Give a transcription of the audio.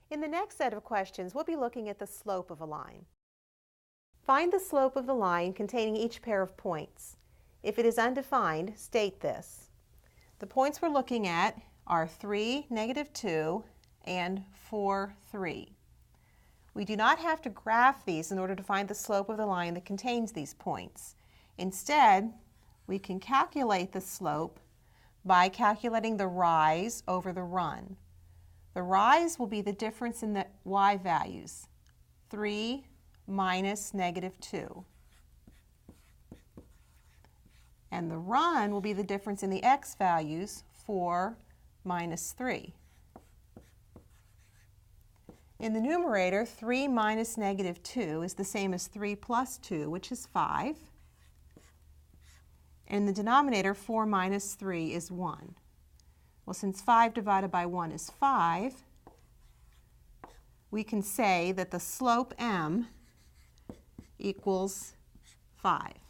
In the next set of questions, we'll be looking at the slope of a line. Find the slope of the line containing each pair of points. If it is undefined, state this. The points we're looking at are 3, -2, and 4, 3. We do not have to graph these in order to find the slope of the line that contains these points. Instead, we can calculate the slope by calculating the rise over the run. The rise will be the difference in the y values, 3 minus -2. And the run will be the difference in the x values, 4 minus 3. In the numerator, 3 minus -2 is the same as 3 plus 2, which is 5. And in the denominator, 4 minus 3 is 1. Well, since 5 divided by 1 is 5, we can say that the slope m equals 5.